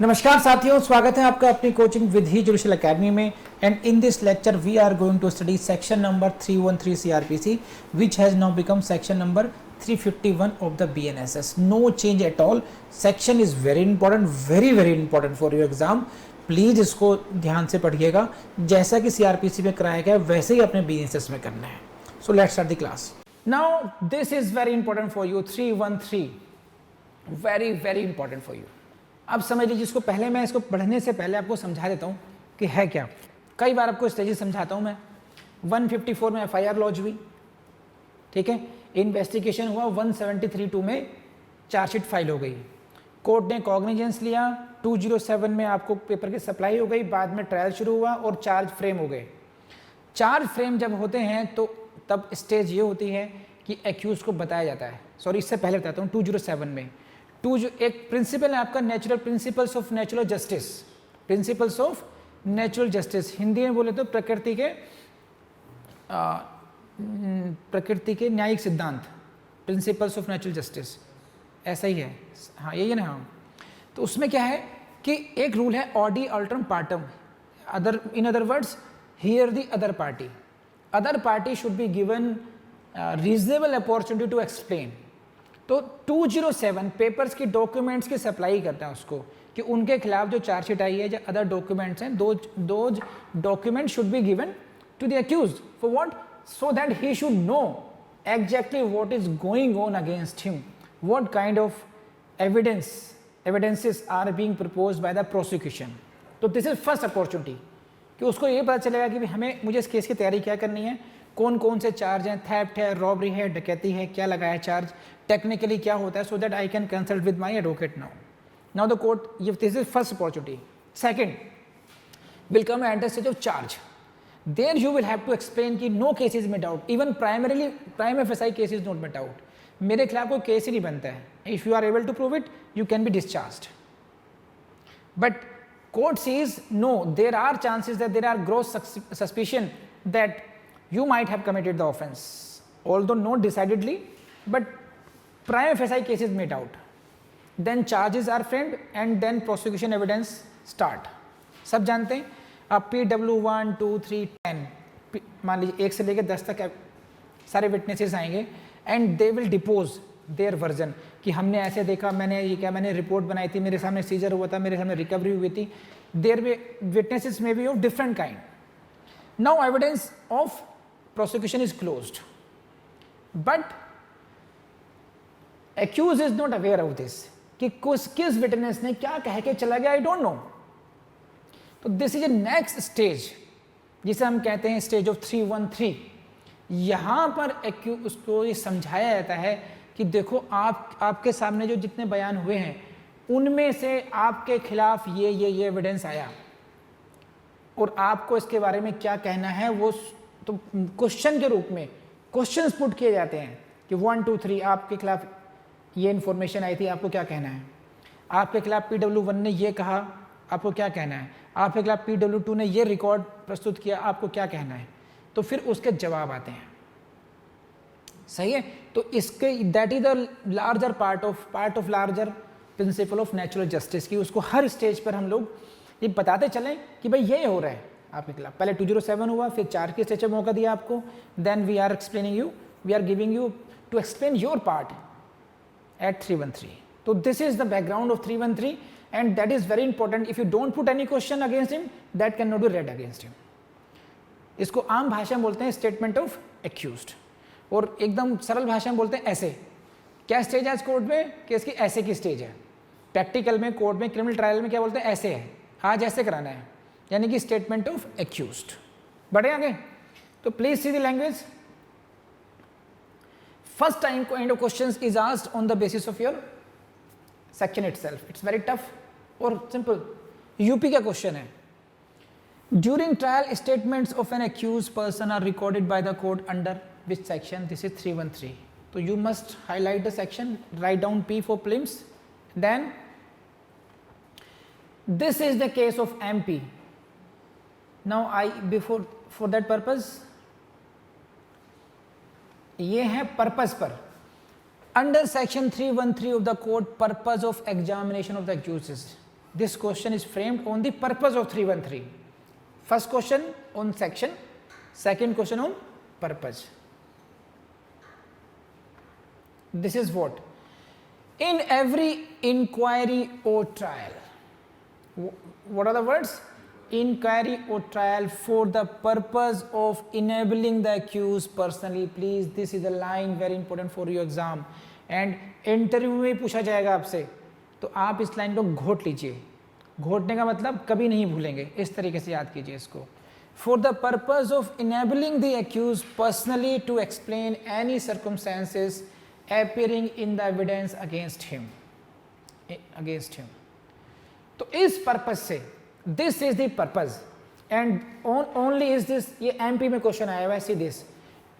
नमस्कार साथियों, स्वागत है आपका अपनी कोचिंग विधि जुडिशियल एकेडमी में। And in this lecture we are going to study section number 313 CRPC which has now become section number 351 of the BNSS. No change at all. Section is very important, very important for your exam. Please इसको ध्यान से पढ़िएगा, जैसा कि CRPC में कराया गया वैसे ही अपने BNSS में करना है। So let's start the class. Now this is very important for you, 313 very important for you. अब समझ लीजिए इसको, पहले मैं इसको पढ़ने से पहले आपको समझा देता हूँ कि है क्या। कई बार आपको स्टेजेस समझाता हूँ मैं। 154 में FIR लॉन्च हुई, ठीक है, इन्वेस्टिगेशन हुआ, 173(2) में चार्जशीट फाइल हो गई, कोर्ट ने कॉग्निजेंस लिया, 207 में आपको पेपर की सप्लाई हो गई, बाद में ट्रायल शुरू हुआ और चार्ज फ्रेम हो गए। चार्ज फ्रेम जब होते हैं तो तब स्टेज ये होती है कि एक्यूज को बताया जाता है, सॉरी इससे पहले बताता हूँ, 207 में एक प्रिंसिपल है आपका natural principles of natural justice, principles of natural justice, Hindi में बोले तो प्रकृति के न्यायिक सिद्धांत, प्रिंसिपल्स ऑफ नेचुरल जस्टिस, ऐसा ही है, हाँ यही है ना। हाँ, तो उसमें क्या है कि एक रूल है audi alteram partem, in other words hear the other party should be given reasonable opportunity to explain. तो 207 पेपर्स की डॉक्यूमेंट्स की सप्लाई करता है उसको कि उनके खिलाफ जो चार्जशीट आई है, जो अदर डॉक्यूमेंट्स हैं, दो document should be given to the accused for what, so that he should know exactly what is going on against him, what kind of evidences are being proposed by the prosecution. तो this is first opportunity कि उसको ये पता चलेगा कि मुझे इस case की तैयारी क्या करनी है, कौन कौन से चार्ज हैं, थेफ्ट है, रॉबरी है, डकैती है, क्या लगाया चार्ज, टेक्निकली क्या होता है, so that I can consult with my advocate now the court. This is first opportunity. Second will come at the stage of charge, there you will have to explain कि no case is made out, even prime FSI case is not made out, मेरे खिलाफ कोई केस ही नहीं बनता है, if you are able to prove it you can be discharged. But court says no, there are chances that there are gross suspicion that you might have committed the offense, although not decidedly, but prime FSI case is made out, then charges are framed and then prosecution evidence start। सब जानते हैं अब PW 1 2 3 10 मान लीजिए 1 से लेकर 10 तक सारे विटनेसेस आएंगे and they will depose their version कि हमने ऐसे देखा, मैंने रिपोर्ट बनाई थी, मेरे सामने सीजर हुआ था, मेरे सामने रिकवरी हुई थी। There witnesses may be of different kind. Now evidence of prosecution is closed, but accuse is not aware of this कि किस विटनेस ने क्या कह के चला गया, आई डोंट नो। तो this is a next stage जिसे हम कहते हैं स्टेज ऑफ 313। यहां पर एक्यूज उसको ये समझाया जाता है कि देखो आपके सामने जो जितने बयान हुए हैं उनमें से आपके खिलाफ ये एविडेंस आया और आपको इसके बारे में क्या कहना है, वो तो क्वेश्चन के रूप में क्वेश्चंस पुट किए जाते हैं कि 1 2 3 आपके खिलाफ ये इन्फॉर्मेशन आई थी, आपको क्या कहना है, आपके खिलाफ PW 1 ने ये कहा, आपको क्या कहना है, आपके खिलाफ PW 2 ने ये रिकॉर्ड प्रस्तुत किया, आपको क्या कहना है। तो फिर उसके जवाब आते हैं, सही है। तो इसके that is the larger part of larger principle of natural justice की उसको हर स्टेज पर हम लोग ये बताते चलें कि भाई ये हो रहा है आपके खिलाफ। पहले 207 हुआ, फिर 4 के स्टेज में मौका दिया आपको, then we are giving you to explain your part at 313। तो this is the background of 313 and that is very important. If you don't put any question against him that can not be read against him. इसको आम भाषा में बोलते हैं statement of accused, और एकदम सरल भाषा में बोलते हैं ऐसे। क्या स्टेज है इस कोर्ट में, केस की ऐसे की स्टेज है। प्रैक्टिकल में कोर्ट में क्रिमिनल ट्रायल में क्या बोलते हैं, ऐसे है, आज ऐसे कराना है, यानी कि स्टेटमेंट ऑफ एक्यूज्ड। बढ़े आगे, तो please see the language. First time kind of questions is asked on the basis of your section itself. It's very tough और सिंपल। यूपी का क्वेश्चन है, during trial statements of an accused person are recorded by the court under which section? This is 313. So you must highlight the section, write down P for prelims. Then this is the case of MP. Now for that purpose, ये है purpose पर। Under section 313 of the code, purpose of examination of the accused This question is framed on the purpose of 313. First question on section, second question on purpose. This is what? In every inquiry or trial. What are the words? Inquiry or trial for the purpose of enabling the accused personally. Please, this is a line very important for your exam. And interview में पूछा जाएगा आपसे, तो आप इस line को घोट लीजिए. घोटने का मतलब कभी नहीं भूलेंगे, इस तरीके से याद कीजिए इसको. For the purpose of enabling the accused personally to explain any circumstances appearing in the evidence against him. तो इस पर्पज से, this is the purpose and only is this, ये एमपी में क्वेश्चन आया हुआ है, see this,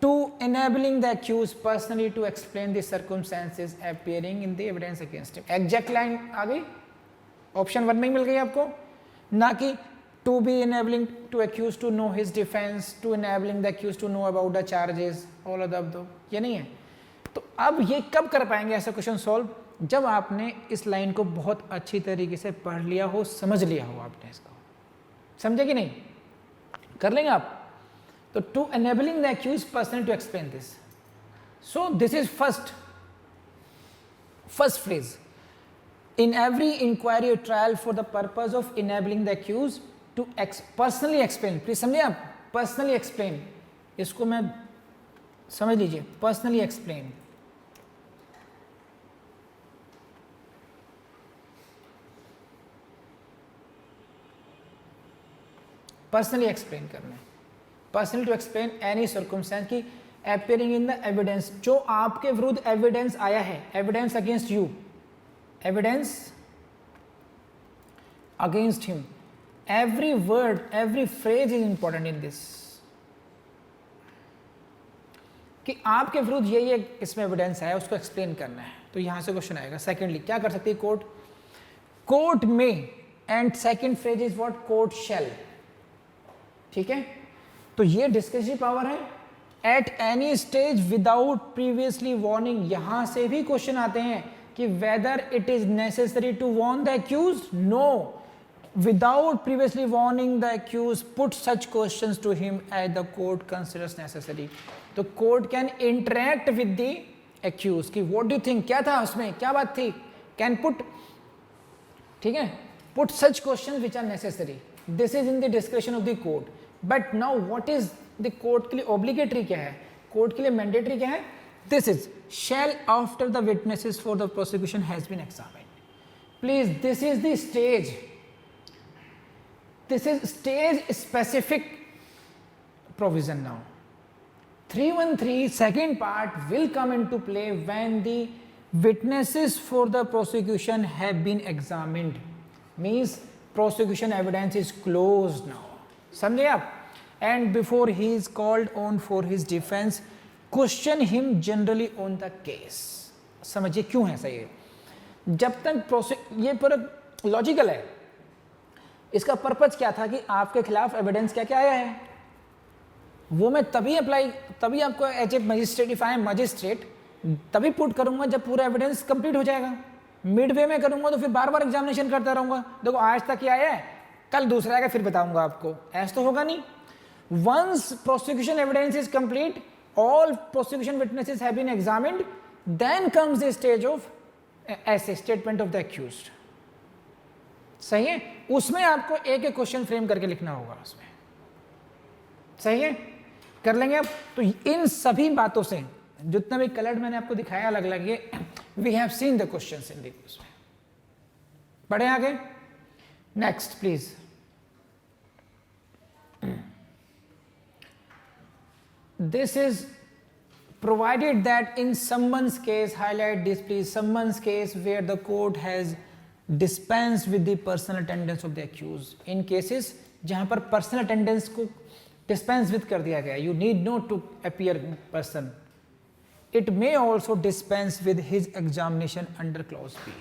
to enabling the accused personally to explain the circumstances appearing in the evidence against him. Exact line आ गई, ऑप्शन 1 में ही मिल गई आपको, ना कि to be enabling to accuse to know his defence, to enabling the accused to know about the charges, all of the, ये नहीं है. तो अब ये कब कर पाएंगे ऐसा क्वेश्चन सॉल्व? जब आपने इस लाइन को बहुत अच्छी तरीके से पढ़ लिया हो, समझ लिया हो आपने इसको. समझे कि नहीं? कर लेंगे आप. तो to enabling the accused person to explain this. So this is first phrase. In every inquiry और trial for the purpose of enabling the accused to personally explain. Please समझिए आप, पर्सनली एक्सप्लेन, इसको मैं समझ लीजिए, पर्सनली एक्सप्लेन. पर्सनली एक्सप्लेन करना है, personally to explain any circumstance की अपीयरिंग इन द एविडेंस, जो आपके विरुद्ध एविडेंस आया है, evidence against you, evidence against him. Every word, every phrase is important in this, कि आपके विरुद्ध ये इसमें एविडेंस आया, उसको एक्सप्लेन करना है. तो यहां से क्वेश्चन आएगा. सेकेंडली क्या कर सकती है कोर्ट? कोर्ट में, and second phrase is what? Court shall. ठीक है, तो ये डिस्कसिव पावर है. At any stage without previously warning, यहां से भी क्वेश्चन आते हैं कि whether it is necessary to warn the accuse. No, without previously warning the accused, put such questions to him as the court considers necessary. तो court can interact with the accused कि what do you think, क्या था उसमें, क्या बात थी, can put, ठीक है, put such questions which are necessary. This is in the discretion of the court. But now what is the court के लिए obligatory क्या है, court के लिए mandatory क्या है? This is shall after the witnesses for the prosecution has been examined. Please, this is the stage. This is stage specific provision now. 313 second part will come into play when the witnesses for the prosecution have been examined. Means prosecution evidence is closed now. समझे आप? And before he is called on for his defense, question him generally on the case. समझिए क्यों है सही है? जब तक ये पूरा लॉजिकल है. इसका पर्पज क्या था कि आपके खिलाफ एविडेंस क्या क्या आया है, वो मैं तभी आपको as a magistrate, if I am magistrate, तभी पुट करूंगा जब पूरा एविडेंस कंप्लीट हो जाएगा. मिड वे में करूंगा तो फिर बार बार एग्जामिनेशन करता रहूंगा, देखो आज तक ये आया है, कल दूसरा आएगा फिर बताऊंगा आपको, ऐसा तो होगा नहीं. Once prosecution evidence is complete, all prosecution witnesses have been examined, then comes the stage of ऐसे स्टेटमेंट ऑफ द अक्यूज्ड. सही है, उसमें आपको एक एक क्वेश्चन फ्रेम करके लिखना होगा उसमें. सही है, कर लेंगे अब. तो इन सभी बातों से जितना भी कलर मैंने आपको दिखाया अलग अलग, ये we have seen the questions in this. बढ़े आगे. Next please. This is provided that in someone's case, highlight this please, someone's case where the court has dispensed with the personal attendance of the accused. In cases जहां पर personal attendance को dispense with कर दिया गया, you need not to appear in person. It may also dispense with his examination under clause B.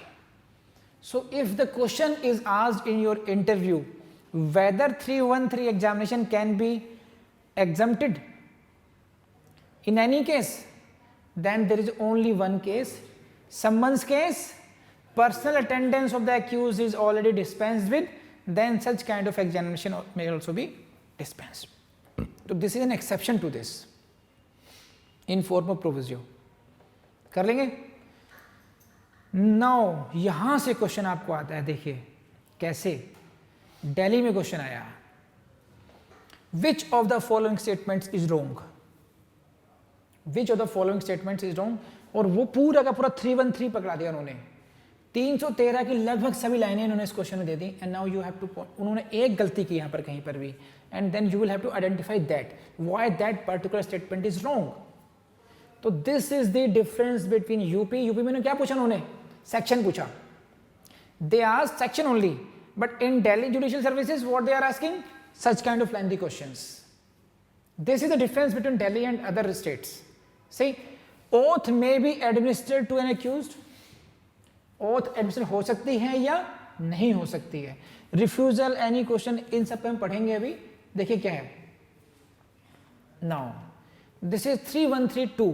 So if the question is asked in your interview whether 313 examination can be exempted in any case, then there is only one case, someone's case personal attendance of the accused is already dispensed with, then such kind of examination may also be dispensed. So this is an exception to this in form of proviso. कर लेंगे. Now यहां से question आपको आता है, देखिए कैसे. दिल्ली में क्वेश्चन आया, which of the following statements is wrong, which of the following statements is wrong, और वो पूरा का पूरा 313 पकड़ा दिया उन्होंने. 313 की लगभग सभी लाइनें इन्होंने इस क्वेश्चन में दे दी. And now you have to, उन्होंने एक गलती की यहाँ पर कहीं पर भी, and then you will have to identify that why that particular statement is wrong. तो this is the difference between UP में क्या पूछा उन्होंने, सेक्शन पूछा. They asked section only, but in Delhi judicial services what they are asking, such kind of lengthy questions. This is the difference between Delhi and other states. See, oath may be administered to an accused. Oath administered हो सकती है या नहीं हो सकती है. Refusal any question, इन सब पे हम पढ़ेंगे अभी. देखिए क्या है. Now, this is 3132.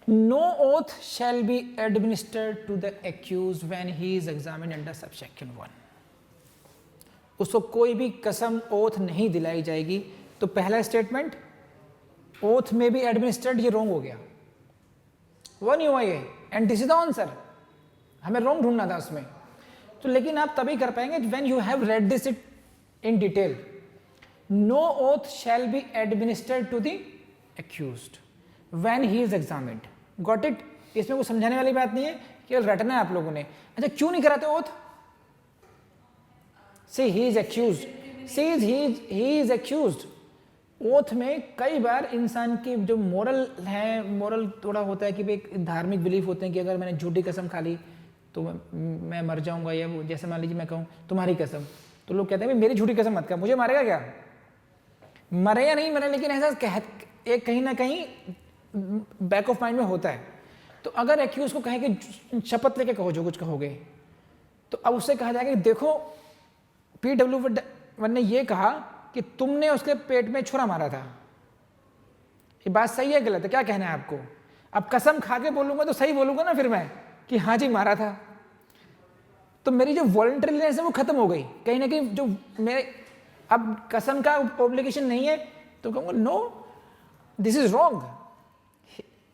No oath shall be administered to the accused when he is examined under subsection 1. उसको कोई भी कसम ओथ नहीं दिलाई जाएगी. तो पहला स्टेटमेंट ओथ में भी एडमिनिस्ट्रेड, ये रॉन्ग हो गया. वो नहीं हुआ ये, and this is the answer. हमें रॉन्ग ढूंढना था उसमें. तो लेकिन आप तभी कर पाएंगे when you have read this it in detail. No oath shall be administered to the accused when he is examined. Got it. इसमें कुछ समझाने वाली बात नहीं है, केवल रटना है आप लोगों ने. अच्छा, क्यों नहीं कराते oath? See, he is accused. See, he is accused. Oath में कई बार इंसान की जो मोरल है, मोरल थोड़ा होता है कि भाई धार्मिक बिलीफ होते हैं कि अगर मैंने झूठी कसम खा ली तो मैं मर जाऊंगा, या वो जैसे मान लीजिए मैं कहूँ तुम्हारी कसम, तो लोग कहते हैं भाई मेरी झूठी कसम मत कर, मुझे मारेगा क्या? मरे या नहीं मरे, लेकिन ऐसा एक कहीं ना कहीं बैक ऑफ माइंड में होता है. तो अगर एक्यूज को कहें कि शपथ लेके कहो जो कुछ कहोगे, तो अब उससे कहा जाएगा कि देखो PW1 ने ये कहा कि तुमने उसके पेट में छुरा मारा था. ये बात सही है गलत है, क्या कहना है आपको? अब कसम खा के बोलूंगा तो सही बोलूंगा ना फिर मैं कि हाँ जी मारा था. तो मेरी जो वॉलंटरीनेस है वो खत्म हो गई कहीं ना कहीं. जो मेरे अब कसम का ऑब्लिगेशन नहीं है तो कहूंगा नो दिस इज रॉन्ग,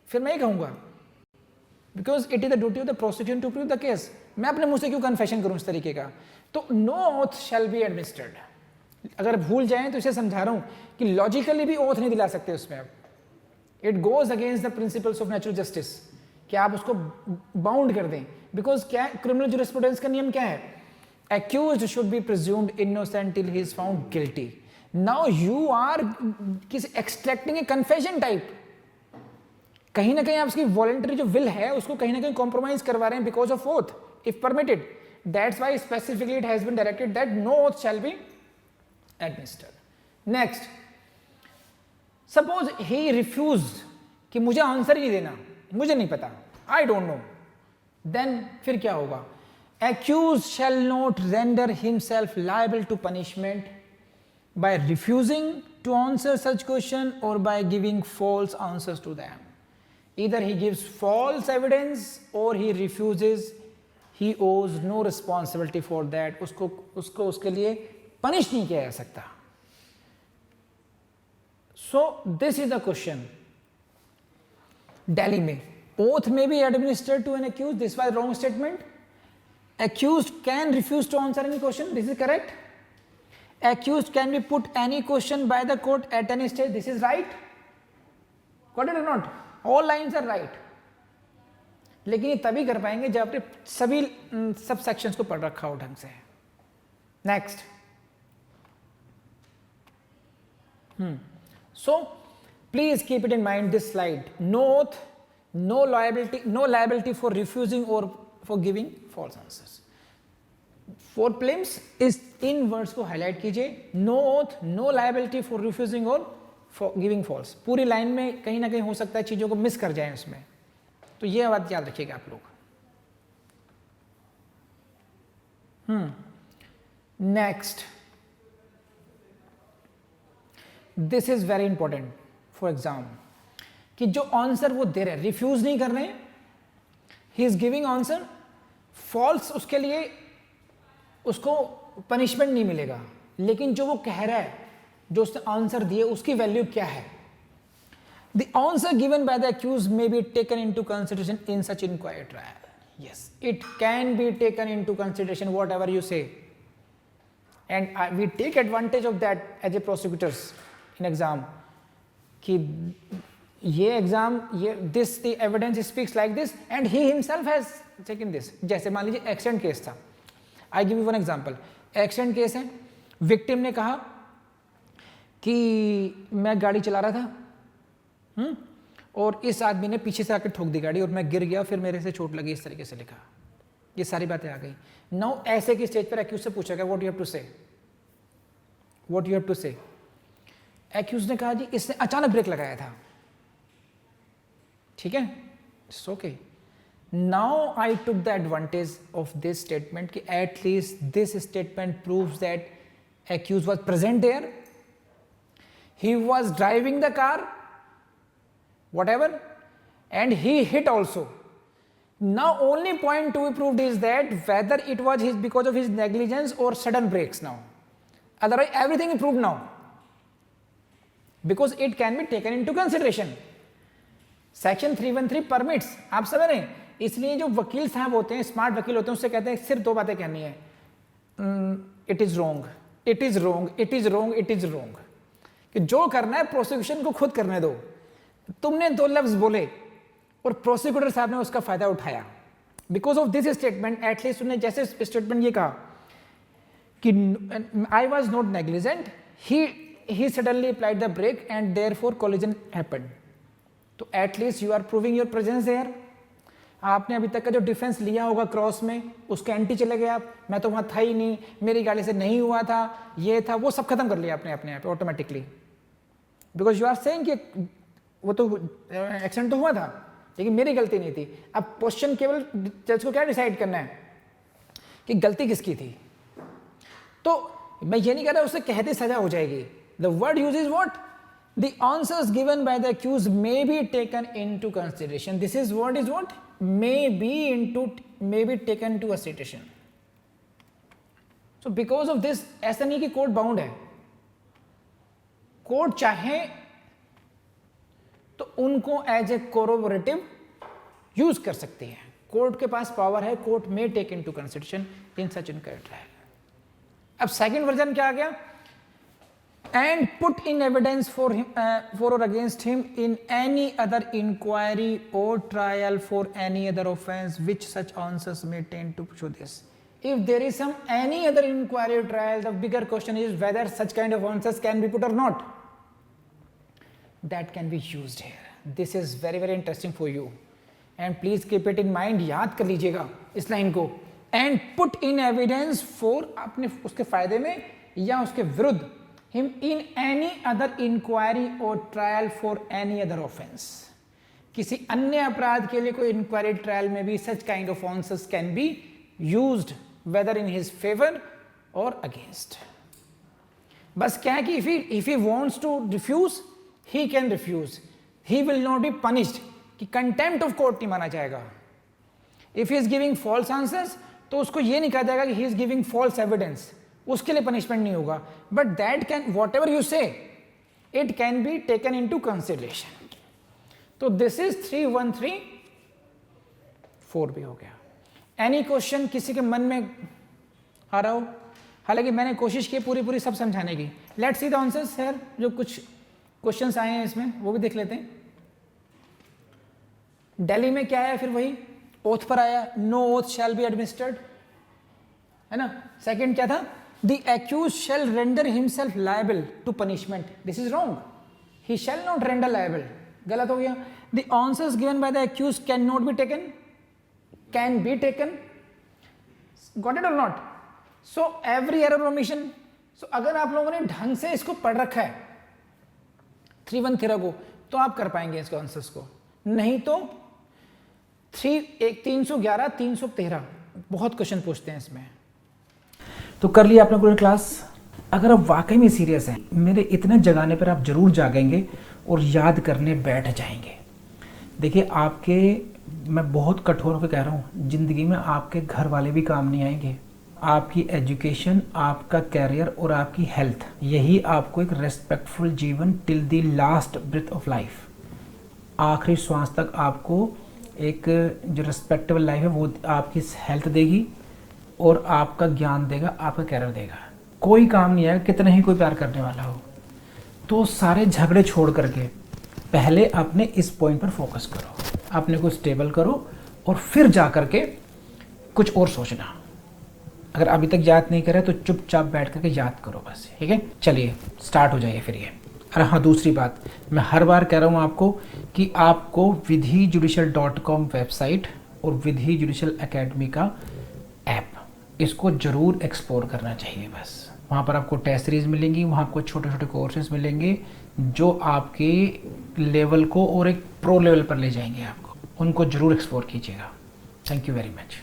फिर मैं ये कहूंगा because it is the duty of the prosecution to prove the case. मैं अपने मुंह से क्यों कन्फेशन करूं इस तरीके का? तो no oath shall be administered. अगर भूल जाएं तो इसे समझा रहा हूं कि लॉजिकली भी ओथ नहीं दिला सकते उसमें. अब it goes against the principles of natural justice कि आप उसको बाउंड कर दें. बिकॉज क्या क्रिमिनल जूरिस्प्रूडेंस का नियम क्या है? accused should be presumed innocent till he is found guilty. Now you are extracting a confession type. कहीं ना कहीं आप उसकी वॉलंटरी जो विल है उसको कहीं ना कहीं कॉम्प्रोमाइज करवा रहे हैं because of oath if permitted. That's why specifically it has been directed that no oath shall be administered. Next, suppose he refused कि मुझे आंसर ही नहीं देना, मुझे नहीं पता, आई डोंट नो. देन फिर क्या होगा? Accused shall not render himself liable to punishment by refusing to answer such question or by giving false answers to them. Either he gives false evidence or he refuses, he owes no responsibility for that. उसको उसके लिए punish नहीं किया जा सकता. So this is the question. Delhi में oath may be administered to an accused. This was wrong statement. Accused can refuse to answer any question. This is correct. Accused can be put any question by the court at any stage. This is right. Got it or not? All lines are right. लेकिन ये तभी कर पाएंगे जब आपने सभी सब sections को पढ़ रखा हो ढंग से. Next. So please keep it in mind this slide. No oath, no liability for refusing or for giving false answers. For prelims इस इन वर्ड्स को हाईलाइट कीजिए. No oath, no liability for refusing और फॉर गिविंग फॉल्स. पूरी line में कहीं ना कहीं हो सकता है चीजों को मिस कर जाएं उसमें, तो ये बात याद रखिएगा आप लोग. Next, this is very important for exam कि जो आंसर वो दे रहे हैं, रिफ्यूज नहीं कर रहे हैं, he is giving answer, false उसके लिए उसको पनिशमेंट नहीं मिलेगा, लेकिन जो वो कह रहा है, जो उसने आंसर दिए, उसकी वैल्यू क्या है। The answer given by the accused may be taken into consideration in such inquiry trial. Yes, it can be taken into consideration whatever you say, and we take advantage of that as a prosecutors in exam. कि ये exam ये this the evidence speaks like this and he himself has taken this. जैसे मान लीजिए accident case था, I give you one example. Accident case है, victim ने कहा कि मैं गाड़ी चला रहा था और इस आदमी ने पीछे से आकर ठोक दी गाड़ी और मैं गिर गया, फिर मेरे से चोट लगी, इस तरीके से लिखा। ये सारी बातें आ गई। नाउ ऐसे की स्टेज पर एक्यूज से पूछा गया व्हाट यू हैव टू से, व्हाट यू हैव टू से। एक्यूज ने कहा जी इसने अचानक ब्रेक लगाया था, ठीक है, it's okay. Now I took the advantage of this statement कि at least this statement proves that accused was present there, he was driving the car whatever, and he hit also. Now only point to be proved is that whether it was his because of his negligence or sudden brakes now. Otherwise everything is proved now because it can be taken into consideration. Section 313 permits, आप समझ रहे हैं। इसलिए जो वकील साहब होते हैं, स्मार्ट वकील होते हैं, उससे कहते हैं सिर्फ दो बातें कहनी है, it is wrong, it is wrong, it is wrong, it is wrong. कि जो करना है प्रोसिक्यूशन को खुद करने दो। तुमने दो लफ्ज बोले और प्रोसिक्यूटर साहब ने उसका फायदा उठाया। Because of this statement at least उन्हें जैसे स्टेटमेंट ये कहा कि I was not negligent, he suddenly applied the brake and therefore collision happened, तो at least you are proving your presence there. आपने अभी तक का जो डिफेंस लिया होगा क्रॉस में, उसके एंटी चले गए आप, मैं तो वहां था ही नहीं, मेरी गाड़ी से नहीं हुआ था, ये था, वो सब खत्म कर लिया आपने अपने आप automatically. Because you are saying कि वो तो एक्सीडेंट तो हुआ था लेकिन मेरी गलती नहीं थी। अब क्वेश्चन केवल जज को क्या डिसाइड करना है कि गलती किसकी थी। तो मैं ये नहीं कह रहा उससे कहते सजा हो जाएगी। The word use is what, the answers given by the accuse may be taken into consideration. This is word is what, may be taken to consideration. So because of this, ऐसा नहीं कि कोर्ट बाउंड है, court चाहे तो उनको as a कोरोबोरेटिव use कर सकती है। कोर्ट के पास पावर है, कोर्ट में take into consideration in such inquiry trial. अब सेकंड वर्जन क्या आ गया, and put in evidence for और against him in any other inquiry और trial for any other offence which such answers may tend to show this. If there is some any other inquiry और trial, the bigger question is whether such kind of answers can be put और not. That can be used here. This is very very interesting for you and please keep it in mind, याद कर लीजिएगा इस line को। and put in evidence for, अपने उसके फायदे में या उसके विरुद्ध, him in any other inquiry or trial for any other offense, किसी अन्य अपराध के लिए कोई इंक्वायरी ट्रायल में भी such kind of answers can be used whether in his favor or against। बस क्या है कि if he wants to refuse, he can refuse, he will not be punished, कि contempt of court नहीं माना जाएगा। if he is giving false answers, तो उसको ये नहीं कहा जाएगा कि he is giving false evidence, उसके लिए punishment नहीं होगा। but that can, whatever you say, it can be taken into consideration। तो this is 313 4 भी हो गया। any question किसी के मन में आ रहा हो, हालांकि मैंने कोशिश की पूरी सब समझाने की। let's see the answers here, जो कुछ क्वेश्चंस आए हैं इसमें वो भी देख लेते हैं। दिल्ली में क्या है, फिर वही ओथ पर आया, no oath shall be administered, है ना। सेकंड क्या था, the accused shall render himself liable to punishment, this is wrong, he shall not render liable, गलत हो गया। The answers given by the accused can not be taken, can be taken, got it और not. So every error omission, so अगर आप लोगों ने ढंग से इसको पढ़ रखा है 313 को, तो आप कर पाएंगे इसके आंसर्स को, नहीं तो 311 313 बहुत क्वेश्चन पूछते हैं इसमें। तो कर लिया आपने पूरी क्लास। अगर आप वाकई में सीरियस हैं, मेरे इतने जगाने पर आप जरूर जागेंगे और याद करने बैठ जाएंगे। देखिए आपके मैं बहुत कठोर होकर कह रहा हूँ, ज़िंदगी में आपके घर वाले भी काम नहीं आएंगे। आपकी एजुकेशन, आपका कैरियर और आपकी हेल्थ, यही आपको एक रेस्पेक्टफुल जीवन till the last breath of life, आखिरी श्वास तक आपको एक जो रेस्पेक्टेबल लाइफ है वो आपकी हेल्थ देगी और आपका ज्ञान देगा, आपका कैरियर देगा। कोई काम नहीं आएगा कितना ही कोई प्यार करने वाला हो। तो सारे झगड़े छोड़ करके पहले अपने इस पॉइंट पर फोकस करो, अपने को स्टेबल करो और फिर जा करके कुछ और सोचना। अगर अभी तक याद नहीं करे तो चुपचाप बैठ करके याद करो बस, ठीक है। चलिए स्टार्ट हो जाइए फिर ये। अरे हाँ, दूसरी बात, मैं हर बार कह रहा हूँ आपको कि आपको vidhijudical.com वेबसाइट और विधि जुडिशल एकेडमी का ऐप, इसको ज़रूर एक्सप्लोर करना चाहिए। बस वहाँ पर आपको टेस्ट सीरीज मिलेंगी, वहाँ आपको छोटे छोटे कोर्सेज मिलेंगे जो आपके लेवल को और एक प्रो लेवल पर ले जाएंगे आपको। उनको ज़रूर एक्सप्लोर कीजिएगा। Thank you very much.